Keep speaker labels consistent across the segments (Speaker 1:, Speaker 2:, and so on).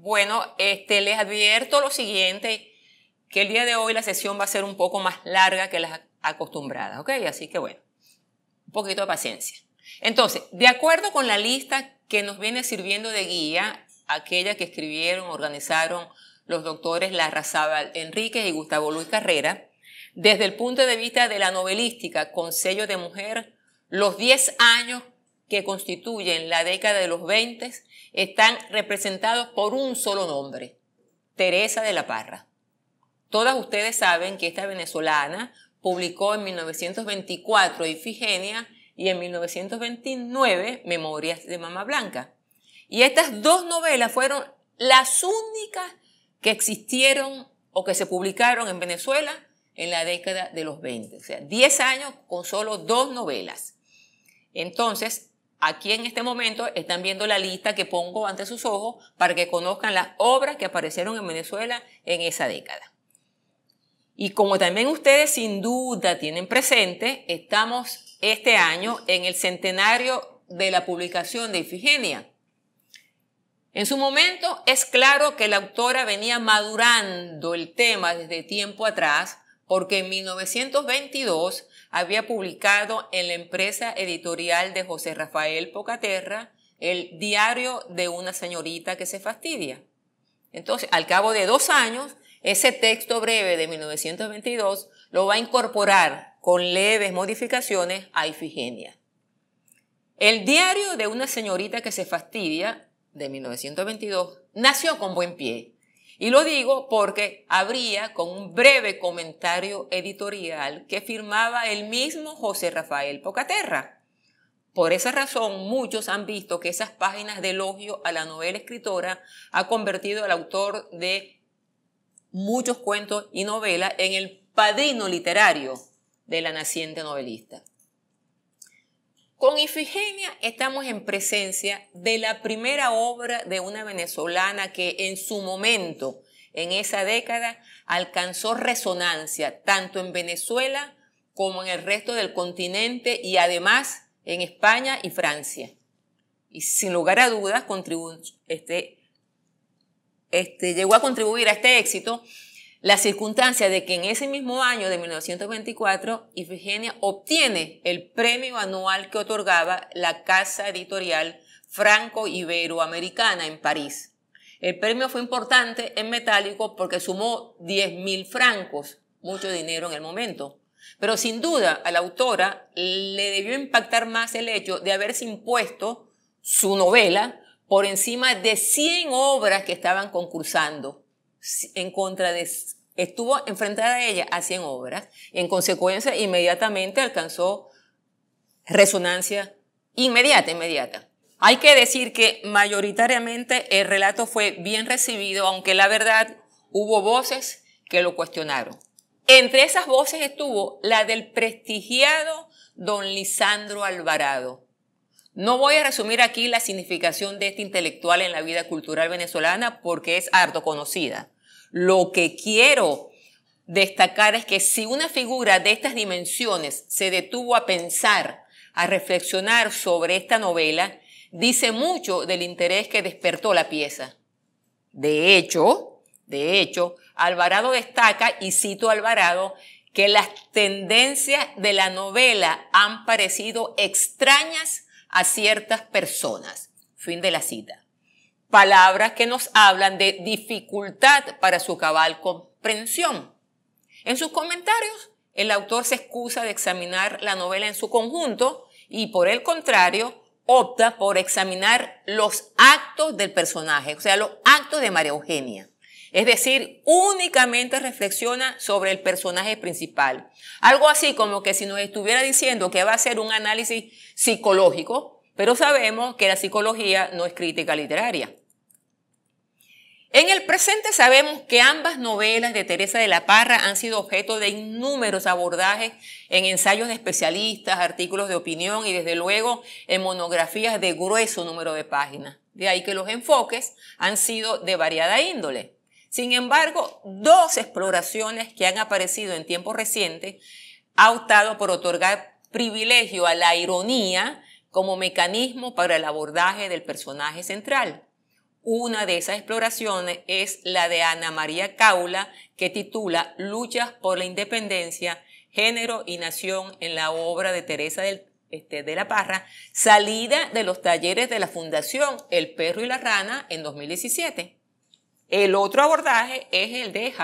Speaker 1: Bueno, les advierto lo siguiente, que el día de hoy la sesión va a ser un poco más larga que las acostumbradas, ¿ok? Así que bueno, un poquito de paciencia. Entonces, de acuerdo con la lista que nos viene sirviendo de guía, aquella que escribieron, organizaron los doctores Larrazábal Enríquez y Gustavo Luis Carrera, desde el punto de vista de la novelística con sello de mujer, los 10 años que constituyen la década de los 20 están representados por un solo nombre, Teresa de la Parra. Todas ustedes saben que esta venezolana publicó en 1924 Ifigenia y en 1929 Memorias de Mamá Blanca. Y estas dos novelas fueron las únicas que existieron o que se publicaron en Venezuela en la década de los 20. O sea, 10 años con solo dos novelas. Entonces, aquí en este momento están viendo la lista que pongo ante sus ojos para que conozcan las obras que aparecieron en Venezuela en esa década. Y como también ustedes sin duda tienen presente, estamos este año en el centenario de la publicación de Ifigenia. En su momento es claro que la autora venía madurando el tema desde tiempo atrás, porque en 1922 había publicado en la empresa editorial de José Rafael Pocaterra el Diario de una señorita que se fastidia. Entonces, al cabo de 2 años, ese texto breve de 1922 lo va a incorporar con leves modificaciones a Ifigenia. El Diario de una señorita que se fastidia, de 1922, nació con buen pie. Y lo digo porque abría con un breve comentario editorial que firmaba el mismo José Rafael Pocaterra. Por esa razón, muchos han visto que esas páginas de elogio a la novela escritora ha convertido al autor de muchos cuentos y novelas en el padrino literario de la naciente novelista. Con Ifigenia estamos en presencia de la primera obra de una venezolana que en su momento, en esa década, alcanzó resonancia tanto en Venezuela como en el resto del continente y además en España y Francia. Y sin lugar a dudas llegó a contribuir a este éxito la circunstancia de que en ese mismo año de 1924, Ifigenia obtiene el premio anual que otorgaba la casa editorial franco-iberoamericana en París. El premio fue importante en metálico porque sumó 10.000 francos, mucho dinero en el momento. Pero sin duda a la autora le debió impactar más el hecho de haberse impuesto su novela por encima de 100 obras que estaban concursando estuvo enfrentada a ella a 100 obras. En consecuencia, inmediatamente alcanzó resonancia inmediata. Hay que decir que mayoritariamente el relato fue bien recibido, aunque la verdad hubo voces que lo cuestionaron. Entre esas voces estuvo la del prestigiado don Lisandro Alvarado. No voy a resumir aquí la significación de este intelectual en la vida cultural venezolana porque es harto conocida. Lo que quiero destacar es que si una figura de estas dimensiones se detuvo a pensar, a reflexionar sobre esta novela, dice mucho del interés que despertó la pieza. De hecho, Alvarado destaca, y cito a Alvarado, que las tendencias de la novela han parecido extrañas a ciertas personas. Fin de la cita. Palabras que nos hablan de dificultad para su cabal comprensión. En sus comentarios, el autor se excusa de examinar la novela en su conjunto y, por el contrario, opta por examinar los actos del personaje, o sea, los actos de María Eugenia. Es decir, únicamente reflexiona sobre el personaje principal. Algo así como que si nos estuviera diciendo que va a hacer un análisis psicológico, pero sabemos que la psicología no es crítica literaria. En el presente sabemos que ambas novelas de Teresa de la Parra han sido objeto de innúmeros abordajes en ensayos de especialistas, artículos de opinión y desde luego en monografías de grueso número de páginas. De ahí que los enfoques han sido de variada índole. Sin embargo, 2 exploraciones que han aparecido en tiempos recientes han optado por otorgar privilegio a la ironía como mecanismo para el abordaje del personaje central. Una de esas exploraciones es la de Ana María Caula, que titula Luchas por la Independencia, Género y Nación, en la obra de Teresa de la Parra, salida de los talleres de la Fundación El Perro y la Rana en 2017. El otro abordaje es el de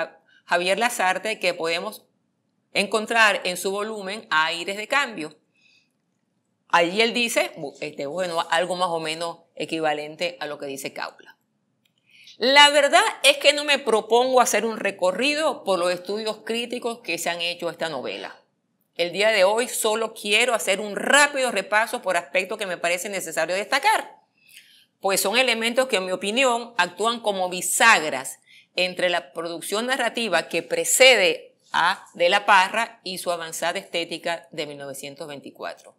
Speaker 1: Javier Lasarte, que podemos encontrar en su volumen Aires de Cambio. Allí él dice, algo más o menos equivalente a lo que dice Caula. La verdad es que no me propongo hacer un recorrido por los estudios críticos que se han hecho a esta novela. El día de hoy solo quiero hacer un rápido repaso por aspectos que me parece necesario destacar, pues son elementos que en mi opinión actúan como bisagras entre la producción narrativa que precede a De la Parra y su avanzada estética de 1924.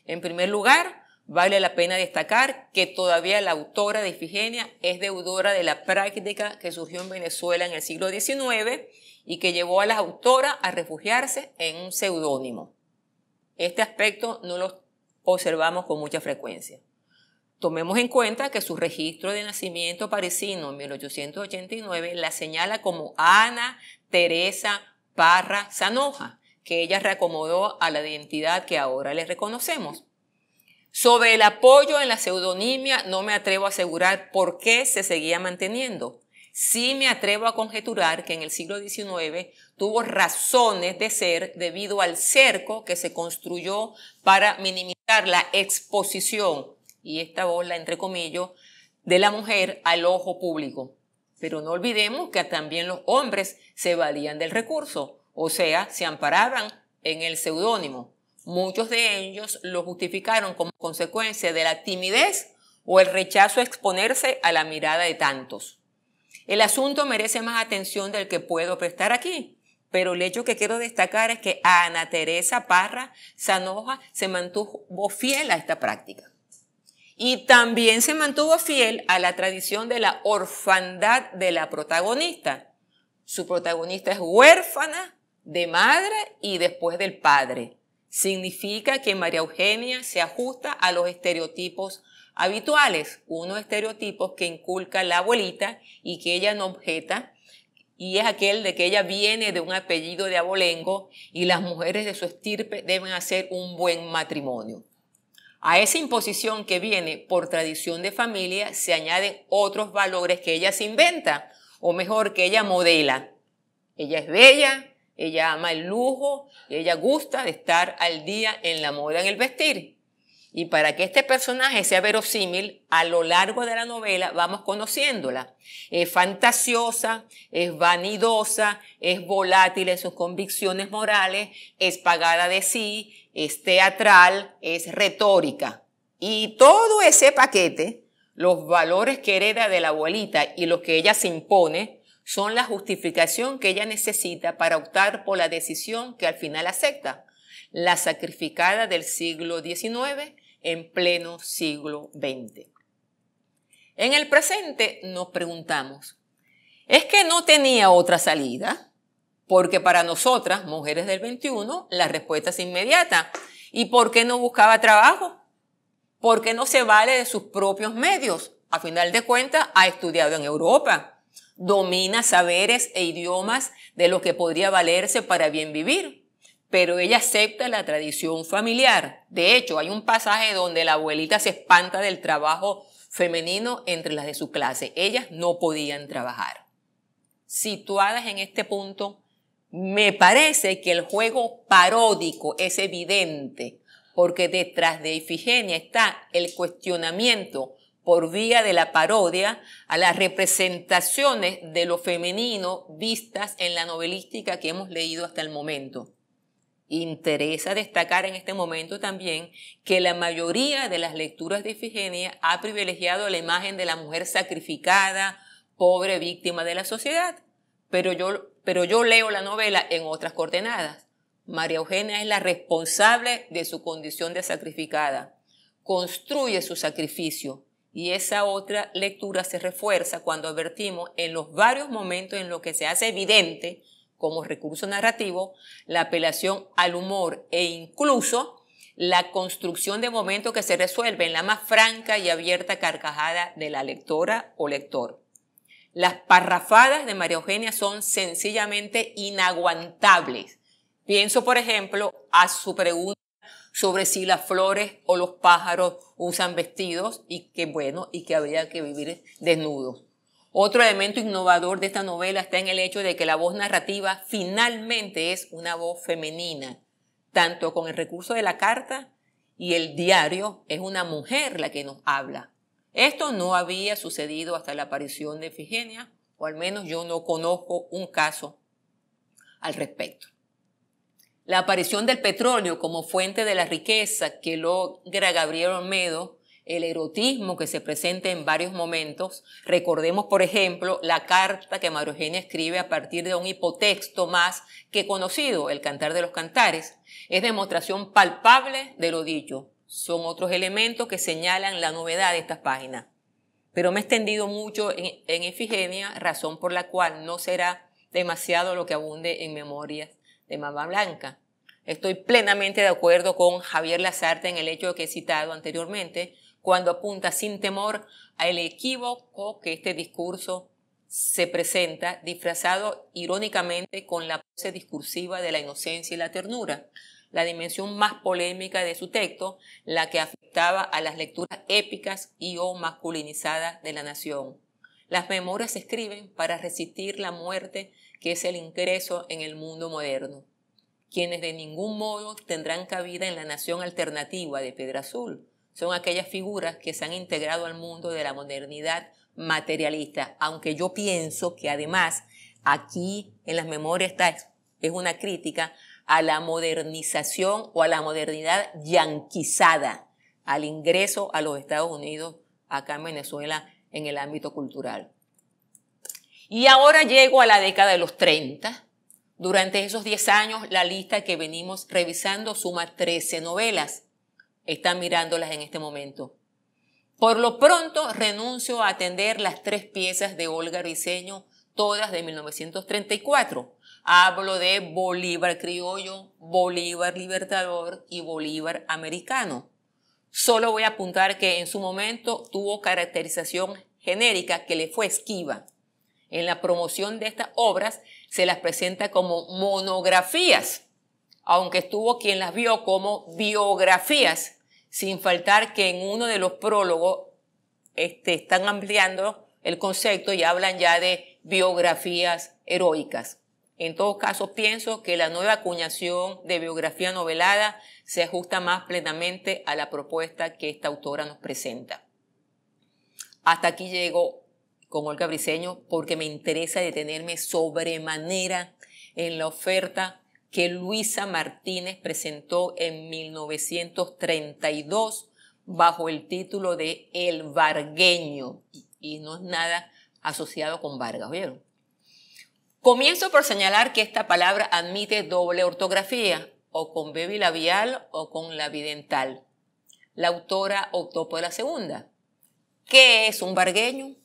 Speaker 1: En primer lugar, vale la pena destacar que todavía la autora de Ifigenia es deudora de la práctica que surgió en Venezuela en el siglo XIX y que llevó a las autoras a refugiarse en un seudónimo. Este aspecto no lo observamos con mucha frecuencia. Tomemos en cuenta que su registro de nacimiento parisino en 1889 la señala como Ana Teresa Parra Sanoja, que ella reacomodó a la identidad que ahora le reconocemos. Sobre el apoyo en la pseudonimia no me atrevo a asegurar por qué se seguía manteniendo. Sí me atrevo a conjeturar que en el siglo XIX tuvo razones de ser debido al cerco que se construyó para minimizar la exposición, y esta voz la entrecomillo, de la mujer al ojo público. Pero no olvidemos que también los hombres se valían del recurso, o sea, se amparaban en el seudónimo. Muchos de ellos lo justificaron como consecuencia de la timidez o el rechazo a exponerse a la mirada de tantos. El asunto merece más atención del que puedo prestar aquí, pero el hecho que quiero destacar es que Ana Teresa Parra Sanoja se mantuvo fiel a esta práctica. Y también se mantuvo fiel a la tradición de la orfandad de la protagonista. Su protagonista es huérfana de madre y después del padre. Significa que María Eugenia se ajusta a los estereotipos habituales, unos estereotipos que inculca la abuelita y que ella no objeta, y es aquel de que ella viene de un apellido de abolengo y las mujeres de su estirpe deben hacer un buen matrimonio. A esa imposición que viene por tradición de familia se añaden otros valores que ella se inventa, o mejor, que ella modela. Ella es bella, ella ama el lujo, ella gusta de estar al día en la moda en el vestir. Y para que este personaje sea verosímil, a lo largo de la novela vamos conociéndola. Es fantasiosa, es vanidosa, es volátil en sus convicciones morales, es pagada de sí, es teatral, es retórica. Y todo ese paquete, los valores que hereda de la abuelita y los que ella se impone, son la justificación que ella necesita para optar por la decisión que al final acepta, la sacrificada del siglo XIX en pleno siglo XX. En el presente nos preguntamos, ¿es que no tenía otra salida? Porque para nosotras, mujeres del XXI, la respuesta es inmediata. ¿Y por qué no buscaba trabajo? ¿Por qué no se vale de sus propios medios? A final de cuentas, ha estudiado en Europa. Domina saberes e idiomas de los que podría valerse para bien vivir. Pero ella acepta la tradición familiar. De hecho, hay un pasaje donde la abuelita se espanta del trabajo femenino entre las de su clase. Ellas no podían trabajar. Situadas en este punto, me parece que el juego paródico es evidente, porque detrás de Ifigenia está el cuestionamiento por vía de la parodia a las representaciones de lo femenino vistas en la novelística que hemos leído hasta el momento. Interesa destacar en este momento también que la mayoría de las lecturas de Ifigenia ha privilegiado la imagen de la mujer sacrificada, pobre víctima de la sociedad. Pero yo leo la novela en otras coordenadas. María Eugenia es la responsable de su condición de sacrificada. Construye su sacrificio. Y esa otra lectura se refuerza cuando advertimos en los varios momentos en los que se hace evidente, como recurso narrativo, la apelación al humor e incluso la construcción de momentos que se resuelven en la más franca y abierta carcajada de la lectora o lector. Las parrafadas de María Eugenia son sencillamente inaguantables. Pienso, por ejemplo, a su pregunta sobre si las flores o los pájaros usan vestidos y que habría que vivir desnudos. Otro elemento innovador de esta novela está en el hecho de que la voz narrativa finalmente es una voz femenina. Tanto con el recurso de la carta y el diario, es una mujer la que nos habla. Esto no había sucedido hasta la aparición de Ifigenia, o al menos yo no conozco un caso al respecto. La aparición del petróleo como fuente de la riqueza que logra Gabriel Olmedo, el erotismo que se presenta en varios momentos. Recordemos, por ejemplo, la carta que María Eugenia escribe a partir de un hipotexto más que conocido, el Cantar de los Cantares. Es demostración palpable de lo dicho. Son otros elementos que señalan la novedad de estas páginas. Pero me he extendido mucho en Ifigenia, razón por la cual no será demasiado lo que abunde en Memorias de Mamá Blanca. Estoy plenamente de acuerdo con Javier Lasarte en el hecho que he citado anteriormente, cuando apunta sin temor al equívoco que este discurso se presenta, disfrazado irónicamente con la pose discursiva de la inocencia y la ternura, la dimensión más polémica de su texto, la que afectaba a las lecturas épicas y o masculinizadas de la nación. Las memorias se escriben para resistir la muerte, que es el ingreso en el mundo moderno. Quienes de ningún modo tendrán cabida en la nación alternativa de Piedra Azul son aquellas figuras que se han integrado al mundo de la modernidad materialista, aunque yo pienso que además aquí en las memorias es una crítica a la modernización o a la modernidad yanquizada, al ingreso a los Estados Unidos acá en Venezuela en el ámbito cultural. Y ahora llego a la década de los 30. Durante esos 10 años, la lista que venimos revisando suma 13 novelas. Están mirándolas en este momento. Por lo pronto, renuncio a atender las 3 piezas de Olga Briceño, todas de 1934. Hablo de Bolívar criollo, Bolívar libertador y Bolívar americano. Solo voy a apuntar que en su momento tuvo caracterización genérica que le fue esquiva. En la promoción de estas obras se las presenta como monografías, aunque estuvo quien las vio como biografías, sin faltar que en uno de los prólogos están ampliando el concepto y hablan ya de biografías heroicas. En todo caso, pienso que la nueva acuñación de biografía novelada se ajusta más plenamente a la propuesta que esta autora nos presenta. Hasta aquí llego con Olga Briceño porque me interesa detenerme sobremanera en la oferta que Luisa Martínez presentó en 1932 bajo el título de El Vargueño, y no es nada asociado con Vargas, ¿vieron? Comienzo por señalar que esta palabra admite doble ortografía, o con B bilabial o con la bidental. La autora optó por la segunda. ¿Qué es un vargueño?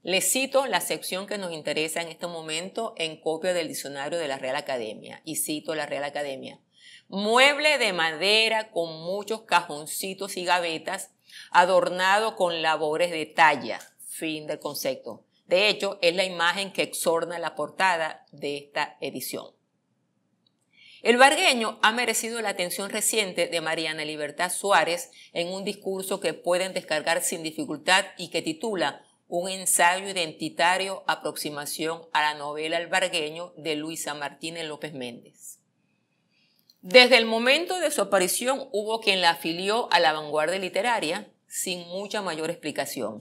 Speaker 1: Les cito la sección que nos interesa en este momento en copia del diccionario de la Real Academia. Y cito la Real Academia. Mueble de madera con muchos cajoncitos y gavetas, adornado con labores de talla. Fin del concepto. De hecho, es la imagen que exorna la portada de esta edición. El vargueño ha merecido la atención reciente de Mariana Libertad Suárez en un discurso que pueden descargar sin dificultad y que titula Un ensayo identitario, aproximación a la novela El Vargueño de Luisa Martínez López Méndez. Desde el momento de su aparición hubo quien la afilió a la vanguardia literaria sin mucha mayor explicación.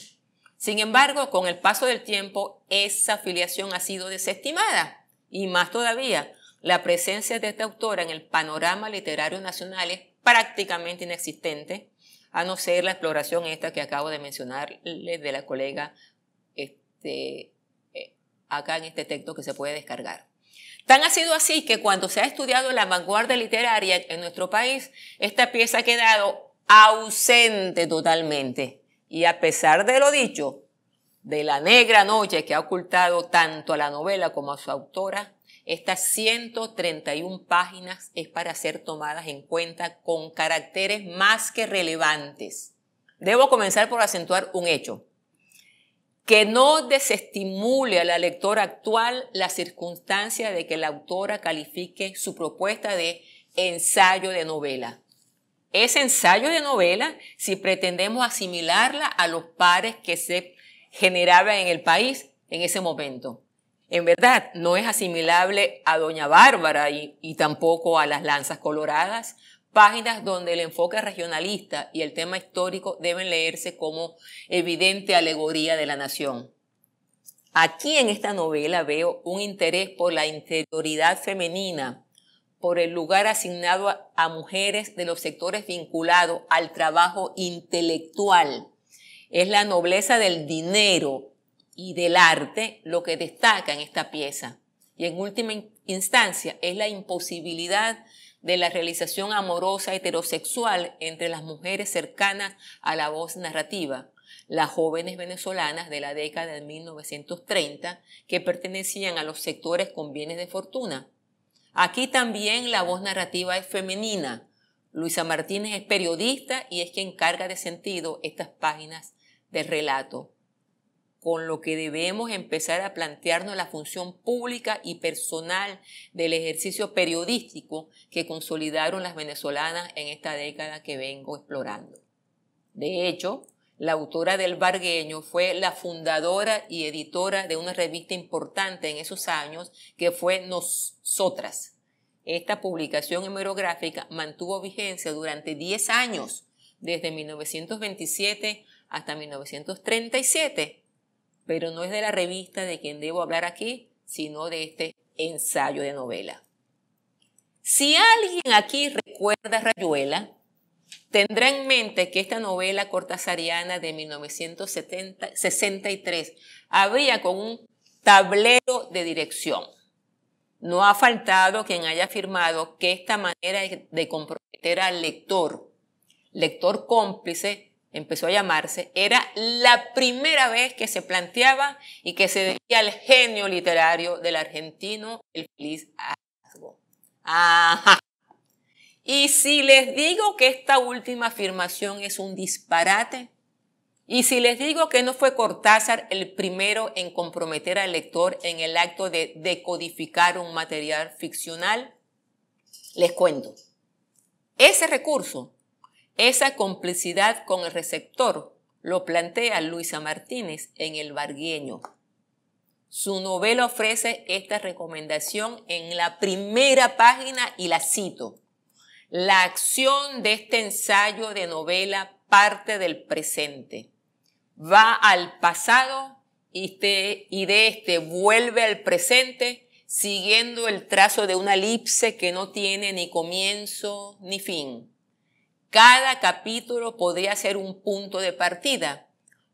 Speaker 1: Sin embargo, con el paso del tiempo, esa afiliación ha sido desestimada y más todavía, la presencia de esta autora en el panorama literario nacional es prácticamente inexistente, a no ser la exploración esta que acabo de mencionar de la colega acá en este texto que se puede descargar. Tan ha sido así que cuando se ha estudiado la vanguardia literaria en nuestro país, esta pieza ha quedado ausente totalmente. Y a pesar de lo dicho, de la negra noche que ha ocultado tanto a la novela como a su autora, Estas 131 páginas es para ser tomadas en cuenta con caracteres más que relevantes. Debo comenzar por acentuar un hecho: que no desestimule a la lectora actual la circunstancia de que la autora califique su propuesta de ensayo de novela. Es ensayo de novela si pretendemos asimilarla a los pares que se generaban en el país en ese momento. En verdad, no es asimilable a Doña Bárbara y tampoco a Las Lanzas Coloradas, páginas donde el enfoque regionalista y el tema histórico deben leerse como evidente alegoría de la nación. Aquí en esta novela veo un interés por la interioridad femenina, por el lugar asignado a mujeres de los sectores vinculados al trabajo intelectual. Es la nobleza del dinero y del arte lo que destaca en esta pieza. Y en última instancia es la imposibilidad de la realización amorosa heterosexual entre las mujeres cercanas a la voz narrativa, las jóvenes venezolanas de la década de 1930 que pertenecían a los sectores con bienes de fortuna. Aquí también la voz narrativa es femenina. Luisa Martínez es periodista y es quien carga de sentido estas páginas del relato, con lo que debemos empezar a plantearnos la función pública y personal del ejercicio periodístico que consolidaron las venezolanas en esta década que vengo explorando. De hecho, la autora del Vargueño fue la fundadora y editora de una revista importante en esos años que fue Nosotras. Esta publicación hemerográfica mantuvo vigencia durante 10 años, desde 1927 hasta 1937. Pero no es de la revista de quien debo hablar aquí, sino de este ensayo de novela. Si alguien aquí recuerda a Rayuela, tendrá en mente que esta novela cortasariana de 1963 abría con un tablero de dirección. No ha faltado quien haya afirmado que esta manera de comprometer al lector cómplice, empezó a llamarse, era la primera vez que se planteaba y que se debía al genio literario del argentino, el feliz hallazgo. Ajá. Y si les digo que esta última afirmación es un disparate, y si les digo que no fue Cortázar el primero en comprometer al lector en el acto de decodificar un material ficcional, les cuento. Ese recurso, esa complicidad con el receptor, lo plantea Luisa Martínez en El Vargueño. Su novela ofrece esta recomendación en la primera página y la cito. La acción de este ensayo de novela parte del presente. Va al pasado y de este vuelve al presente siguiendo el trazo de una elipse que no tiene ni comienzo ni fin. Cada capítulo podría ser un punto de partida,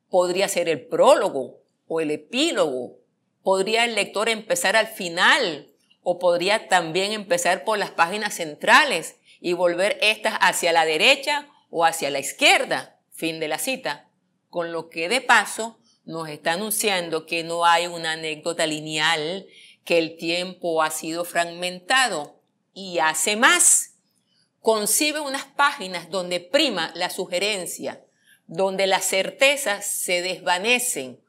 Speaker 1: podría ser el prólogo o el epílogo, podría el lector empezar al final o podría también empezar por las páginas centrales y volver estas hacia la derecha o hacia la izquierda, fin de la cita, con lo que de paso nos está anunciando que no hay una anécdota lineal, que el tiempo ha sido fragmentado y hace más. Concibe unas páginas donde prima la sugerencia, donde las certezas se desvanecen,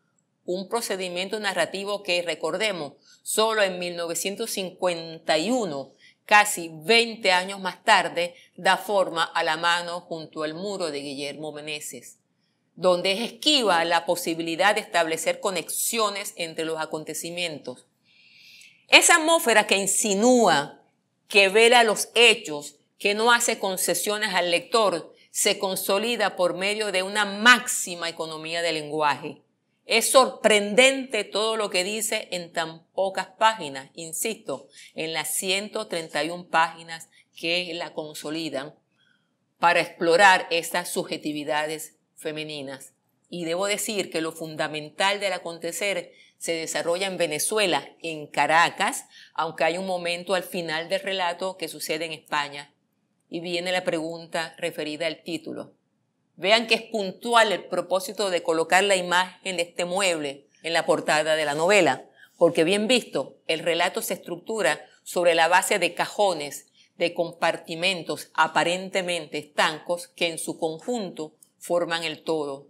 Speaker 1: un procedimiento narrativo que, recordemos, solo en 1951, casi 20 años más tarde, da forma a La mano junto al muro de Guillermo Meneses, donde es esquiva la posibilidad de establecer conexiones entre los acontecimientos. Esa atmósfera que insinúa, que vela los hechos, que no hace concesiones al lector, se consolida por medio de una máxima economía del lenguaje. Es sorprendente todo lo que dice en tan pocas páginas, insisto, en las 131 páginas que la consolidan para explorar estas subjetividades femeninas. Y debo decir que lo fundamental del acontecer se desarrolla en Venezuela, en Caracas, aunque hay un momento al final del relato que sucede en España. Y viene la pregunta referida al título. Vean que es puntual el propósito de colocar la imagen de este mueble en la portada de la novela, porque bien visto, el relato se estructura sobre la base de cajones, de compartimentos aparentemente estancos que en su conjunto forman el todo.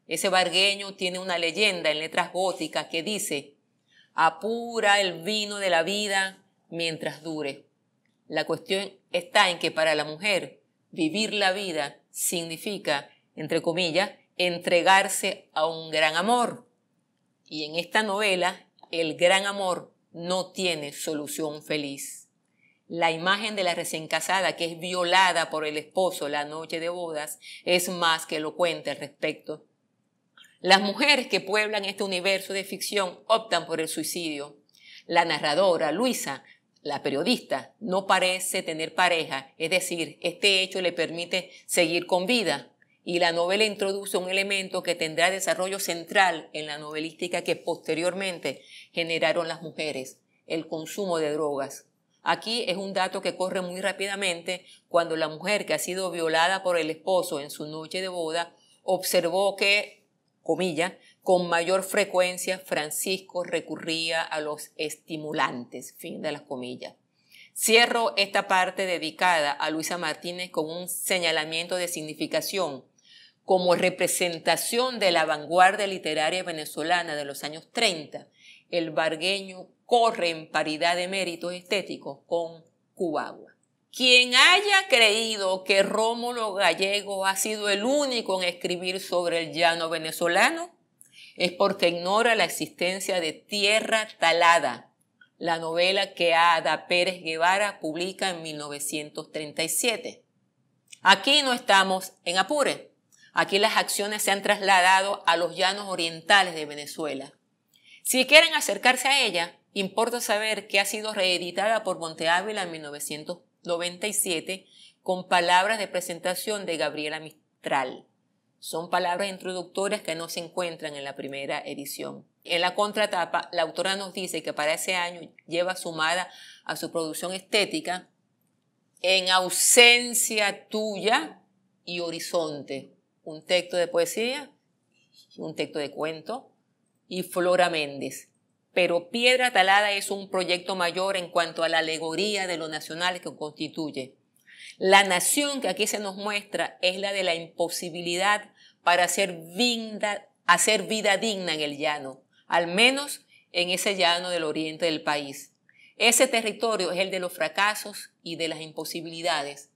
Speaker 1: Ese vargueño tiene una leyenda en letras góticas que dice: apura el vino de la vida mientras dure. La cuestión está en que para la mujer vivir la vida significa, entre comillas, entregarse a un gran amor. Y en esta novela, el gran amor no tiene solución feliz. La imagen de la recién casada que es violada por el esposo la noche de bodas es más que elocuente al respecto. Las mujeres que pueblan este universo de ficción optan por el suicidio. La narradora, Luisa, la periodista, no parece tener pareja, es decir, este hecho le permite seguir con vida. Y la novela introduce un elemento que tendrá desarrollo central en la novelística que posteriormente generaron las mujeres: el consumo de drogas. Aquí es un dato que corre muy rápidamente cuando la mujer que ha sido violada por el esposo en su noche de boda observó que, comillas, con mayor frecuencia Francisco recurría a los estimulantes, fin de las comillas. Cierro esta parte dedicada a Luisa Martínez con un señalamiento de significación. Como representación de la vanguardia literaria venezolana de los años 30, el vargueño corre en paridad de méritos estéticos con Cubagua. Quien haya creído que Rómulo Gallego ha sido el único en escribir sobre el llano venezolano es porque ignora la existencia de Tierra Talada, la novela que Ada Pérez Guevara publica en 1937. Aquí no estamos en Apure. Aquí las acciones se han trasladado a los llanos orientales de Venezuela. Si quieren acercarse a ella, importa saber que ha sido reeditada por Monte Ávila en 1997 con palabras de presentación de Gabriela Mistral. Son palabras introductorias que no se encuentran en la primera edición. En la contratapa, la autora nos dice que para ese año lleva sumada a su producción estética En ausencia tuya y Horizonte, un texto de poesía, un texto de cuento, y Flora Méndez. Pero Piedra Talada es un proyecto mayor en cuanto a la alegoría de lo nacional que constituye. La nación que aquí se nos muestra es la de la imposibilidad para hacer vida digna en el llano, al menos en ese llano del oriente del país. Ese territorio es el de los fracasos y de las imposibilidades.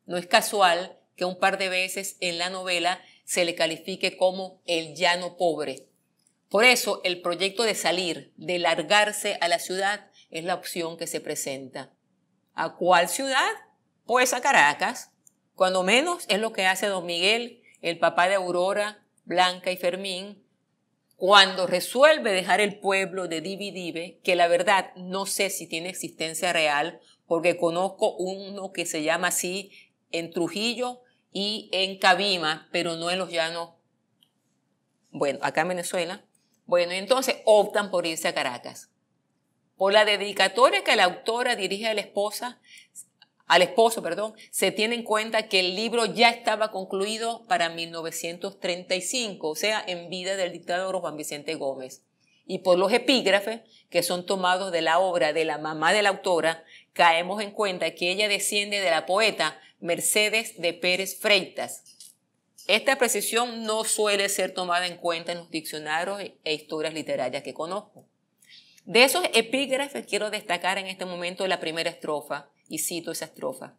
Speaker 1: No es casual que un par de veces en la novela se le califique como el llano pobre. Por eso el proyecto de salir, de largarse a la ciudad, es la opción que se presenta. ¿A cuál ciudad? Pues a Caracas. Cuando menos es lo que hace don Miguel, el papá de Aurora, Blanca y Fermín, cuando resuelve dejar el pueblo de Dividive, que la verdad no sé si tiene existencia real, porque conozco uno que se llama así en Trujillo y en Cabima, pero no en los llanos, bueno, acá en Venezuela. Bueno, y entonces optan por irse a Caracas. Por la dedicatoria que la autora dirige al esposo, se tiene en cuenta que el libro ya estaba concluido para 1935, o sea, en vida del dictador Juan Vicente Gómez. Y por los epígrafes, que son tomados de la obra de la mamá de la autora, caemos en cuenta que ella desciende de la poeta Mercedes de Pérez Freitas. Esta precisión no suele ser tomada en cuenta en los diccionarios e historias literarias que conozco. De esos epígrafes quiero destacar en este momento la primera estrofa, y cito esa estrofa.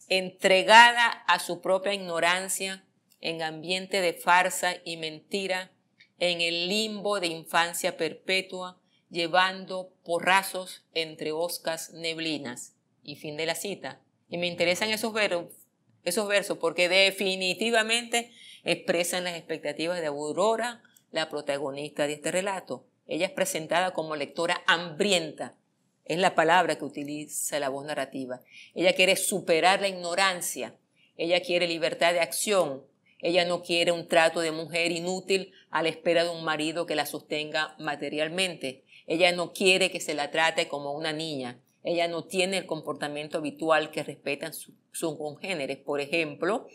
Speaker 1: Entregada a su propia ignorancia, en ambiente de farsa y mentira, en el limbo de infancia perpetua, llevando porrazos entre hoscas neblinas. Y fin de la cita. Y me interesan esos versos porque definitivamente expresan las expectativas de Aurora, la protagonista de este relato. Ella es presentada como lectora hambrienta. Es la palabra que utiliza la voz narrativa. Ella quiere superar la ignorancia. Ella quiere libertad de acción. Ella no quiere un trato de mujer inútil a la espera de un marido que la sostenga materialmente. Ella no quiere que se la trate como una niña. Ella no tiene el comportamiento habitual que respetan sus congéneres. Por ejemplo,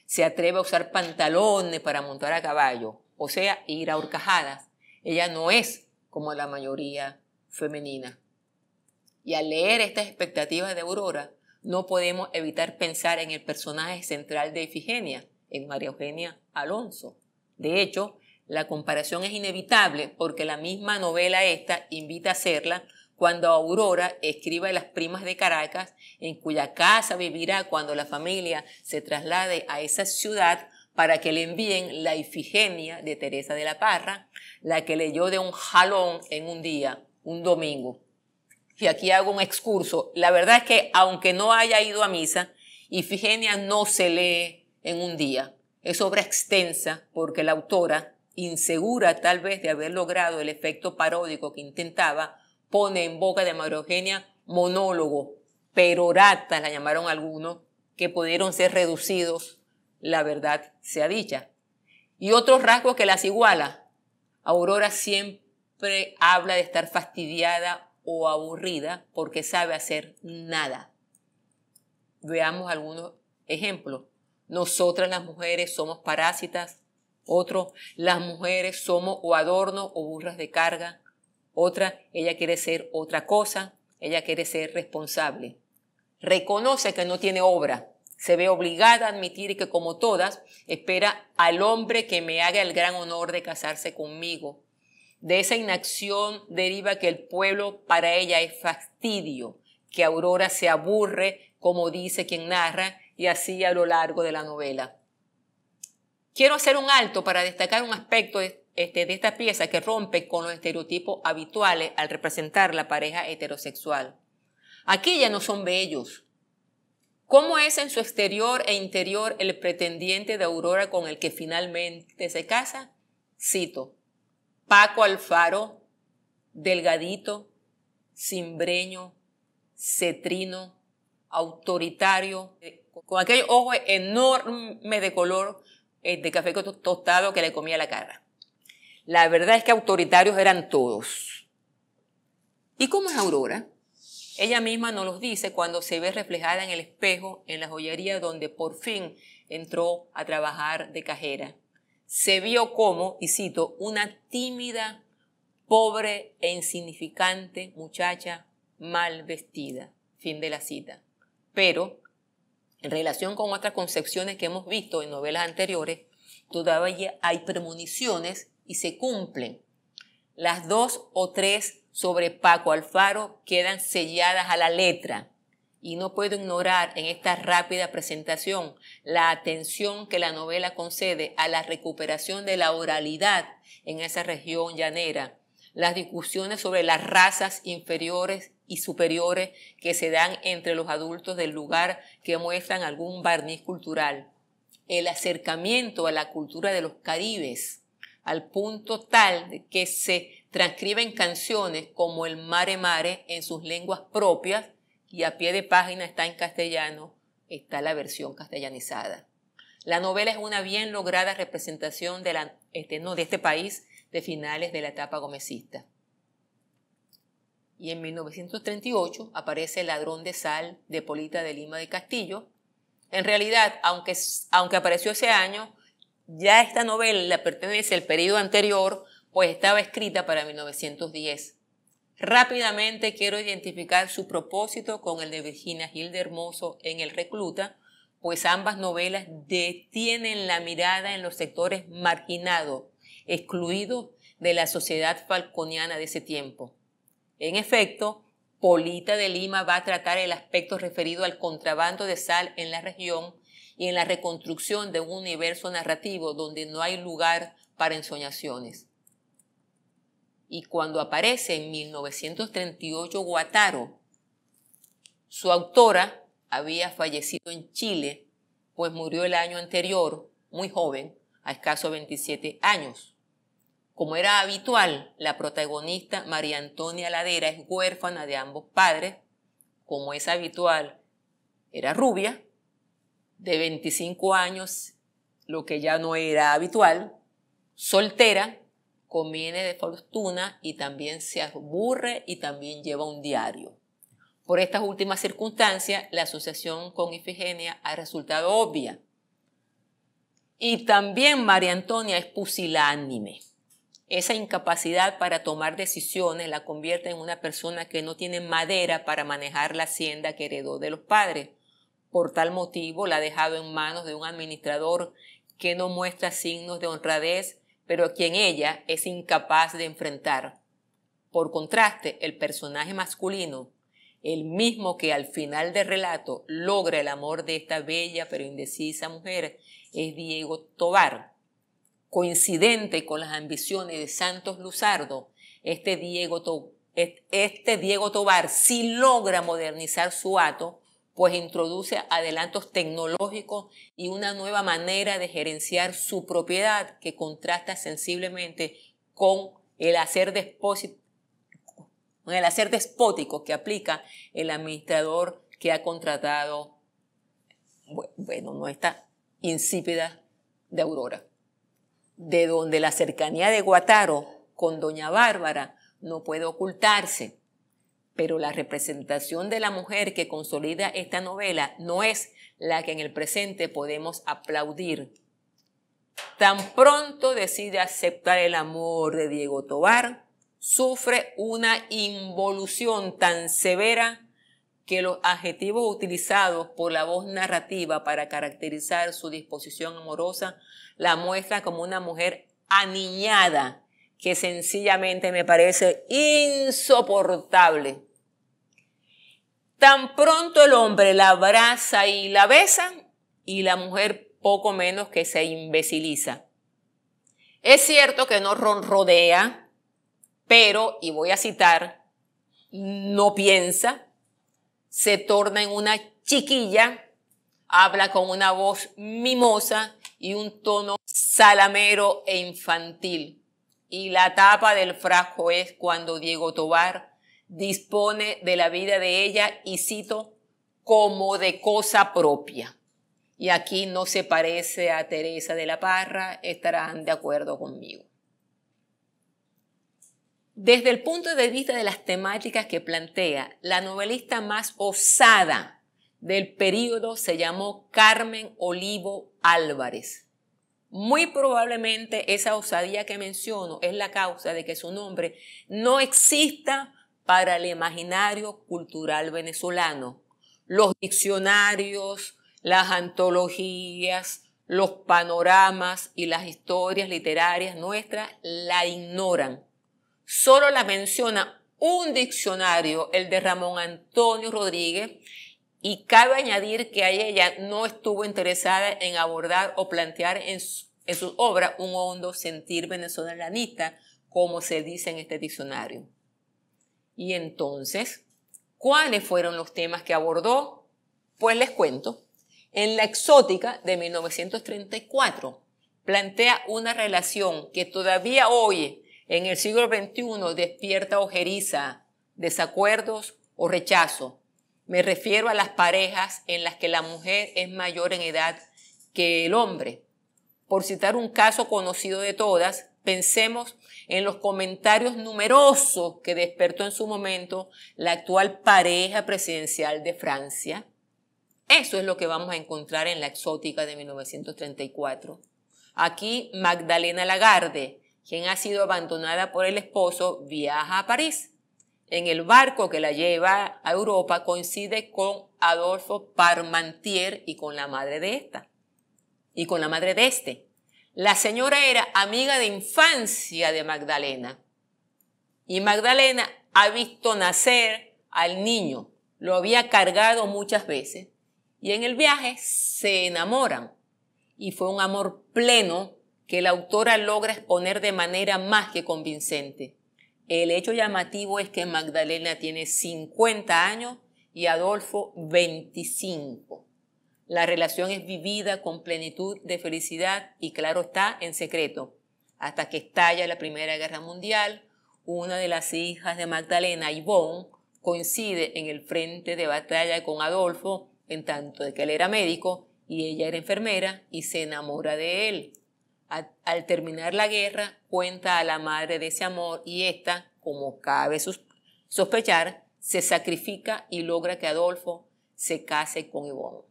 Speaker 1: se atreve a usar pantalones para montar a caballo, o sea, ir a horcajadas. Ella no es como la mayoría femenina. Y al leer estas expectativas de Aurora, no podemos evitar pensar en el personaje central de Ifigenia, en María Eugenia Alonso. De hecho, la comparación es inevitable porque la misma novela esta invita a hacerla cuando Aurora escribe a las primas de Caracas, en cuya casa vivirá cuando la familia se traslade a esa ciudad para que le envíen la Ifigenia de Teresa de la Parra, la que leyó de un jalón en un día, un domingo. Y aquí hago un excurso. La verdad es que aunque no haya ido a misa, Ifigenia no se lee en un día. Es obra extensa porque la autora, insegura tal vez de haber logrado el efecto paródico que intentaba, pone en boca de María Eugenia monólogo, peroratas la llamaron algunos, que pudieron ser reducidos, la verdad sea dicha. Y otro rasgo que las iguala, Aurora siempre habla de estar fastidiada o aburrida porque sabe hacer nada. Veamos algunos ejemplos. Nosotras las mujeres somos parásitas. Otro, las mujeres somos o adorno o burras de carga. Otra, ella quiere ser otra cosa, ella quiere ser responsable. Reconoce que no tiene obra. Se ve obligada a admitir que, como todas, espera al hombre que me haga el gran honor de casarse conmigo. De esa inacción deriva que el pueblo para ella es fastidio, que Aurora se aburre, como dice quien narra, y así a lo largo de la novela. Quiero hacer un alto para destacar un aspecto de esta pieza que rompe con los estereotipos habituales al representar la pareja heterosexual. Aquí ya no son bellos. ¿Cómo es en su exterior e interior el pretendiente de Aurora con el que finalmente se casa? Cito: Paco Alfaro, delgadito, cimbreño, cetrino, autoritario, con aquel ojo enorme de color de café tostado que le comía la cara. La verdad es que autoritarios eran todos. ¿Y cómo es Aurora? Ella misma nos los dice cuando se ve reflejada en el espejo en la joyería donde por fin entró a trabajar de cajera. Se vio como, y cito, una tímida, pobre e insignificante muchacha mal vestida. Fin de la cita. Pero, en relación con otras concepciones que hemos visto en novelas anteriores, todavía hay premoniciones y se cumplen. Las 2 o 3 sobre Paco Alfaro quedan selladas a la letra y no puedo ignorar en esta rápida presentación la atención que la novela concede a la recuperación de la oralidad en esa región llanera, las discusiones sobre las razas inferiores y superiores que se dan entre los adultos del lugar que muestran algún barniz cultural, el acercamiento a la cultura de los caribes, al punto tal de que se transcriben canciones como el Mare Mare en sus lenguas propias y a pie de página está en castellano, está la versión castellanizada. La novela es una bien lograda representación de este país de finales de la etapa gomecista. Y en 1938 aparece El ladrón de sal de Polita de Lima de Castillo. En realidad, aunque apareció ese año, ya esta novela pertenece al periodo anterior, pues estaba escrita para 1910. Rápidamente quiero identificar su propósito con el de Virginia Gil de Hermoso en El recluta, pues ambas novelas detienen la mirada en los sectores marginados, excluidos de la sociedad falconiana de ese tiempo. En efecto, Polita de Lima va a tratar el aspecto referido al contrabando de sal en la región y en la reconstrucción de un universo narrativo donde no hay lugar para ensoñaciones. Y cuando aparece en 1938 Guattaro, su autora había fallecido en Chile, pues murió el año anterior, muy joven, a escasos 27 años. Como era habitual, la protagonista María Antonia Ladera es huérfana de ambos padres. Como es habitual, era rubia, de 25 años, lo que ya no era habitual, soltera, conviene de fortuna y también se aburre y también lleva un diario. Por estas últimas circunstancias, la asociación con Ifigenia ha resultado obvia. Y también María Antonia es pusilánime. Esa incapacidad para tomar decisiones la convierte en una persona que no tiene madera para manejar la hacienda que heredó de los padres. Por tal motivo la ha dejado en manos de un administrador que no muestra signos de honradez, pero a quien ella es incapaz de enfrentar. Por contraste, el personaje masculino, el mismo que al final del relato logra el amor de esta bella pero indecisa mujer, es Diego Tovar. Coincidente con las ambiciones de Santos Luzardo, este Diego Tovar sí logra modernizar su hato, pues introduce adelantos tecnológicos y una nueva manera de gerenciar su propiedad que contrasta sensiblemente con el hacer despótico que aplica el administrador que ha contratado, no esta insípida de Aurora. De donde la cercanía de Guattaro con doña Bárbara no puede ocultarse. Pero la representación de la mujer que consolida esta novela no es la que en el presente podemos aplaudir. Tan pronto decide aceptar el amor de Diego Tovar, sufre una involución tan severa que los adjetivos utilizados por la voz narrativa para caracterizar su disposición amorosa la muestra como una mujer aniñada, que sencillamente me parece insoportable. Tan pronto el hombre la abraza y la besa, y la mujer poco menos que se imbeciliza. Es cierto que no ronrodea, pero, y voy a citar, no piensa, se torna en una chiquilla, habla con una voz mimosa y un tono salamero e infantil. Y la tapa del frasco es cuando Diego Tovar dispone de la vida de ella, y cito, como de cosa propia. Y aquí no se parece a Teresa de la Parra, estarán de acuerdo conmigo. Desde el punto de vista de las temáticas que plantea, la novelista más osada del período se llamó Carmen Olivo Álvarez. Muy probablemente esa osadía que menciono es la causa de que su nombre no exista para el imaginario cultural venezolano. Los diccionarios, las antologías, los panoramas y las historias literarias nuestras la ignoran. Solo la menciona un diccionario, el de Ramón Antonio Rodríguez, y cabe añadir que a ella no estuvo interesada en abordar o plantear en su obra un hondo sentir venezolanista, como se dice en este diccionario. Y entonces, ¿cuáles fueron los temas que abordó? Pues les cuento. En La Exótica de 1934 plantea una relación que todavía hoy, en el siglo XXI, despierta ojeriza, desacuerdos o rechazo. Me refiero a las parejas en las que la mujer es mayor en edad que el hombre. Por citar un caso conocido de todas, pensemos en los comentarios numerosos que despertó en su momento la actual pareja presidencial de Francia. Eso es lo que vamos a encontrar en La Exótica de 1934. Aquí Magdalena Lagarde, quien ha sido abandonada por el esposo, viaja a París. En el barco que la lleva a Europa coincide con Adolphe Parmentier y con la madre de este. La señora era amiga de infancia de Magdalena. Y Magdalena ha visto nacer al niño, lo había cargado muchas veces. Y en el viaje se enamoran. Y fue un amor pleno que la autora logra exponer de manera más que convincente. El hecho llamativo es que Magdalena tiene 50 años y Adolfo 25. La relación es vivida con plenitud de felicidad y, claro está, en secreto, hasta que estalla la Primera Guerra Mundial. Una de las hijas de Magdalena, Yvonne, coincide en el frente de batalla con Adolfo, en tanto de que él era médico y ella era enfermera, y se enamora de él. Al terminar la guerra, cuenta a la madre de ese amor y ésta, como cabe sospechar, se sacrifica y logra que Adolfo se case con Yvonne.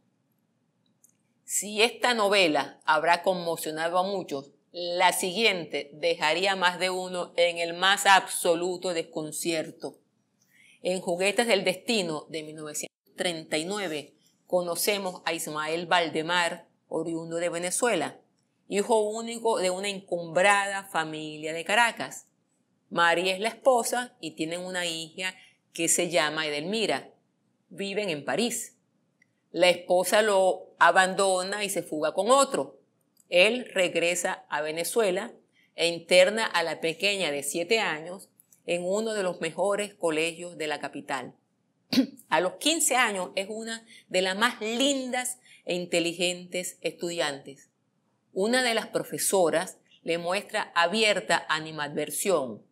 Speaker 1: Si esta novela habrá conmocionado a muchos, La siguiente dejaría más de uno en el más absoluto desconcierto. En Juguetes del Destino de 1939 conocemos a Ismael Valdemar, oriundo de Venezuela, hijo único de una encumbrada familia de Caracas. María es la esposa y tienen una hija que se llama Edelmira. Viven en París. La esposa lo abandona y se fuga con otro. Él regresa a Venezuela e interna a la pequeña de 7 años en uno de los mejores colegios de la capital. A los 15 años es una de las más lindas e inteligentes estudiantes. Una de las profesoras le muestra abierta animadversión.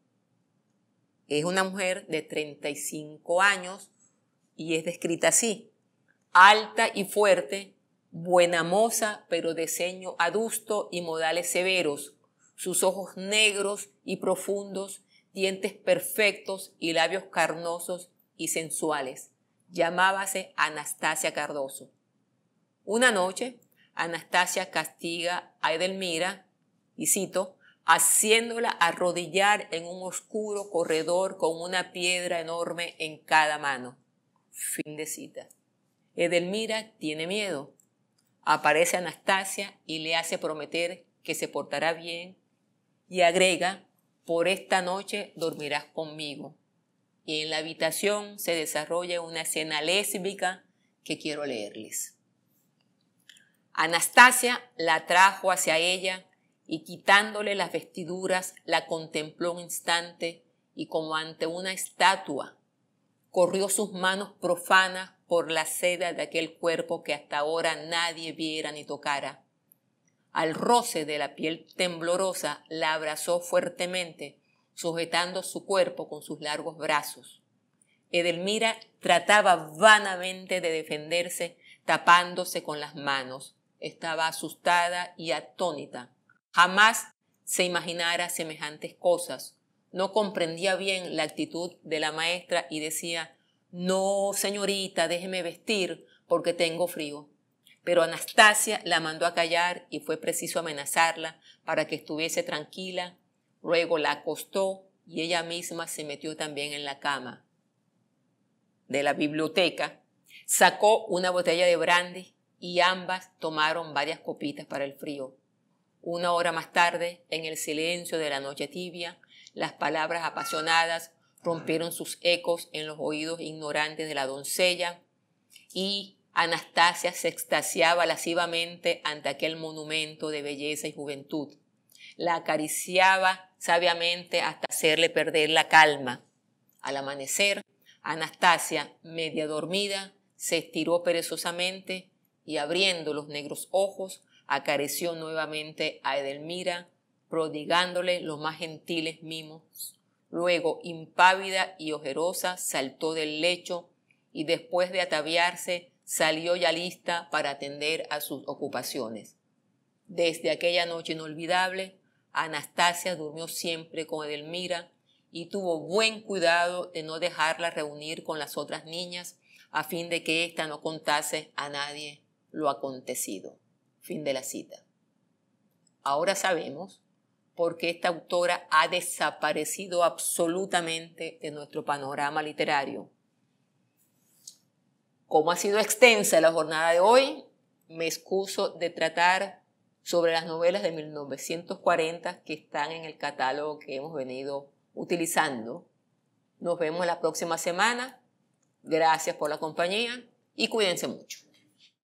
Speaker 1: Es una mujer de 35 años y es descrita así: alta y fuerte, buena moza, pero de ceño adusto y modales severos, sus ojos negros y profundos, dientes perfectos y labios carnosos y sensuales. Llamábase Anastasia Cardoso. Una noche, Anastasia castiga a Edelmira, y cito, haciéndola arrodillar en un oscuro corredor con una piedra enorme en cada mano. Fin de cita. Edelmira tiene miedo. Aparece Anastasia y le hace prometer que se portará bien y agrega: por esta noche dormirás conmigo. Y en la habitación se desarrolla una escena lésbica que quiero leerles. Anastasia la trajo hacia ella y quitándole las vestiduras la contempló un instante y como ante una estatua corrió sus manos profanas por la seda de aquel cuerpo que hasta ahora nadie viera ni tocara. Al roce de la piel temblorosa la abrazó fuertemente, sujetando su cuerpo con sus largos brazos. Edelmira trataba vanamente de defenderse, tapándose con las manos. Estaba asustada y atónita. Jamás se imaginara semejantes cosas. No comprendía bien la actitud de la maestra y decía: no, señorita, déjeme vestir porque tengo frío. Pero Anastasia la mandó a callar y fue preciso amenazarla para que estuviese tranquila. Luego la acostó y ella misma se metió también en la cama. De la biblioteca sacó una botella de brandy y ambas tomaron varias copitas para el frío. 1 hora más tarde, en el silencio de la noche tibia, las palabras apasionadas rompieron sus ecos en los oídos ignorantes de la doncella y Anastasia se extasiaba lascivamente ante aquel monumento de belleza y juventud. La acariciaba sabiamente hasta hacerle perder la calma. Al amanecer, Anastasia, media dormida, se estiró perezosamente y abriendo los negros ojos, acarició nuevamente a Edelmira, prodigándole los más gentiles mimos. Luego, impávida y ojerosa, saltó del lecho y después de ataviarse, salió ya lista para atender a sus ocupaciones. Desde aquella noche inolvidable, Anastasia durmió siempre con Edelmira y tuvo buen cuidado de no dejarla reunir con las otras niñas a fin de que ésta no contase a nadie lo acontecido. Fin de la cita. Ahora sabemos por qué esta autora ha desaparecido absolutamente de nuestro panorama literario. Como ha sido extensa la jornada de hoy, me excuso de tratar sobre las novelas de 1940 que están en el catálogo que hemos venido utilizando. Nos vemos la próxima semana. Gracias por la compañía y cuídense mucho.